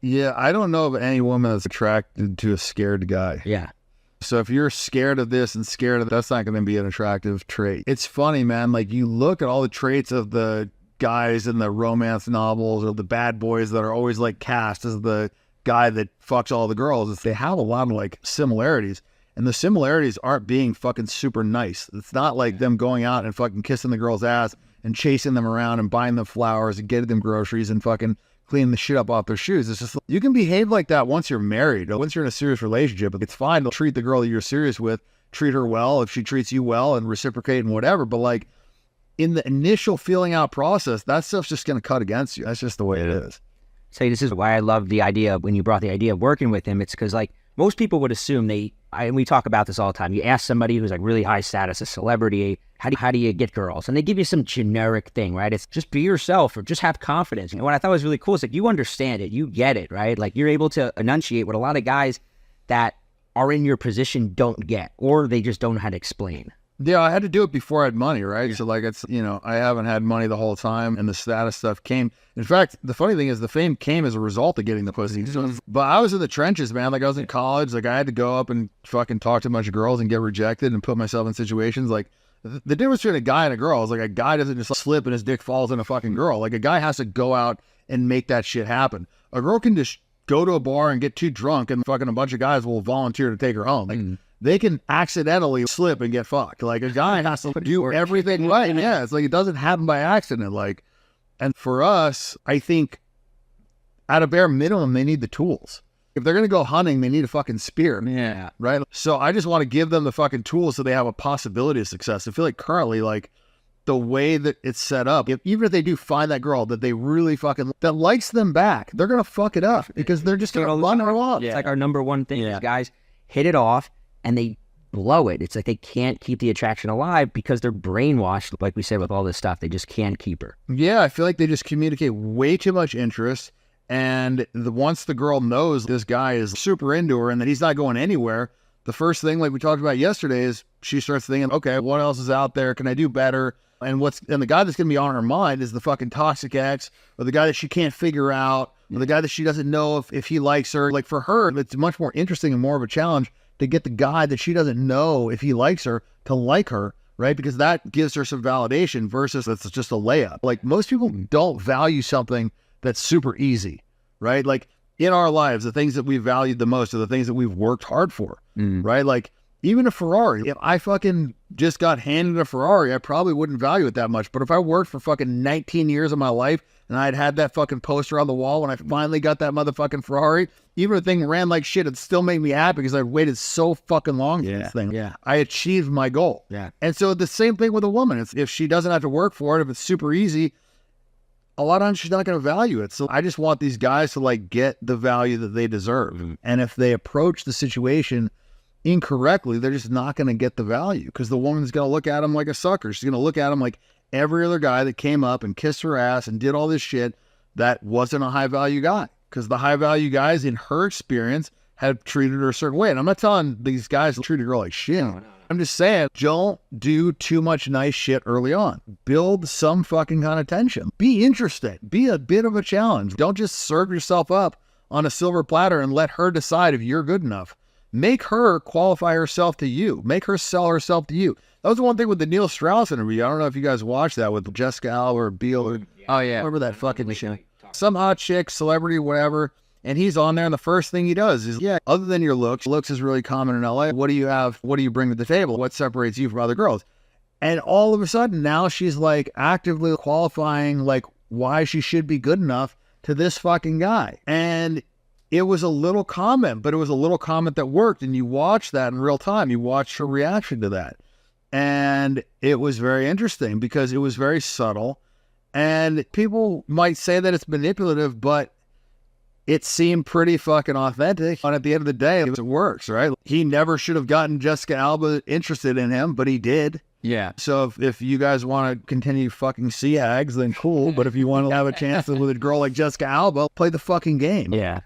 Yeah, I don't know of any woman that's attracted to a scared guy. Yeah. So if you're scared of this and scared of that, that's not going to be an attractive trait. It's funny, man. Like, you look at all the traits of the guys in the romance novels or the bad boys that are always like cast as the guy that fucks all the girls. They have a lot of like similarities, and the similarities aren't being fucking super nice. It's not like them going out and fucking kissing the girl's ass and chasing them around and buying them flowers and getting them groceries and fucking cleaning the shit up off their shoes. It's just, you can behave like that once you're married. Once you're in a serious relationship, it's fine to treat the girl that you're serious with, treat her well if she treats you well, and reciprocate and whatever. But like, in the initial feeling out process, that stuff's just going to cut against you. That's just the way it is. Say, this is why I love the idea when you brought the idea of working with him. It's because like most people would assume and we talk about this all the time. You ask somebody who's like really high status, a celebrity, how do you get girls? And they give you some generic thing, right? It's just be yourself or just have confidence. And what I thought was really cool is like, you understand it, you get it, right? Like, you're able to enunciate what a lot of guys that are in your position don't get, or they just don't know how to explain. Yeah, I had to do it before I had money, right? Yeah. So like, it's, I haven't had money the whole time, and the status stuff came. In fact, the funny thing is the fame came as a result of getting the pussy. But I was in the trenches, man. Like, I was in college. Like, I had to go up and fucking talk to a bunch of girls and get rejected and put myself in situations. Like, the difference between a guy and a girl is like, a guy doesn't just slip and his dick falls in a fucking girl. Like, a guy has to go out and make that shit happen. A girl can just go to a bar and get too drunk, and fucking a bunch of guys will volunteer to take her home. Like, they can accidentally slip and get fucked. Like, a guy has to do everything right. Yeah, it's like, it doesn't happen by accident. Like, and for us, I think at a bare minimum, they need the tools. If they're going to go hunting, they need a fucking spear. Yeah. Right? So I just want to give them the fucking tools so they have a possibility of success. I feel like currently, like, the way that it's set up, even if they do find that girl that they really fucking, that likes them back, they're going to fuck it up because they're just going to run her off. It's like our number one thing is guys hit it off and they blow it. It's like they can't keep the attraction alive because they're brainwashed, like we said, with all this stuff. They just can't keep her. Yeah, I feel like they just communicate way too much interest, and once the girl knows this guy is super into her and that he's not going anywhere, the first thing, like we talked about yesterday, is she starts thinking, okay, what else is out there? Can I do better? And the guy that's going to be on her mind is the fucking toxic ex, or the guy that she can't figure out, or the guy that she doesn't know if he likes her. Like, for her, it's much more interesting and more of a challenge to get the guy that she doesn't know if he likes her to like her, right? Because that gives her some validation versus it's just a layup. Like, most people don't value something that's super easy, right? Like, in our lives, the things that we valued the most are the things that we've worked hard for, right? Like, even a Ferrari, if I fucking just got handed a Ferrari, I probably wouldn't value it that much. But if I worked for fucking 19 years of my life and I'd had that fucking poster on the wall when I finally got that motherfucking Ferrari, even if the thing ran like shit, it still made me happy because I'd waited so fucking long for this thing. Yeah. I achieved my goal. Yeah. And so the same thing with a woman. If she doesn't have to work for it, if it's super easy, a lot of times she's not going to value it. So I just want these guys to like get the value that they deserve. And if they approach the situation incorrectly, they're just not going to get the value because the woman's going to look at him like a sucker. She's going to look at him like every other guy that came up and kissed her ass and did all this shit that wasn't a high value guy, because the high value guys in her experience have treated her a certain way. And I'm not telling these guys to treat a girl like shit. No. I'm just saying, don't do too much nice shit early on. Build some fucking kind of tension. Be interesting. Be a bit of a challenge. Don't just serve yourself up on a silver platter and let her decide if you're good enough. Make her qualify herself to you. Make her sell herself to you. That was the one thing with the Neil Strauss interview. I don't know if you guys watched that with Jessica Alba or Beal. Oh, yeah. Remember that fucking shit? Some hot chick, celebrity, whatever. And he's on there, and the first thing he does is, other than your looks is really common in LA. What do you have? What do you bring to the table? What separates you from other girls? And all of a sudden, now she's like actively qualifying like why she should be good enough to this fucking guy. And it was a little comment, but it was a little comment that worked. And you watch that in real time. You watch her reaction to that. And it was very interesting because it was very subtle. And people might say that it's manipulative, but it seemed pretty fucking authentic. And at the end of the day, it works, right? He never should have gotten Jessica Alba interested in him, but he did. Yeah. So if you guys want to continue fucking sea hags, then cool. But if you want to have a chance with a girl like Jessica Alba, play the fucking game. Yeah.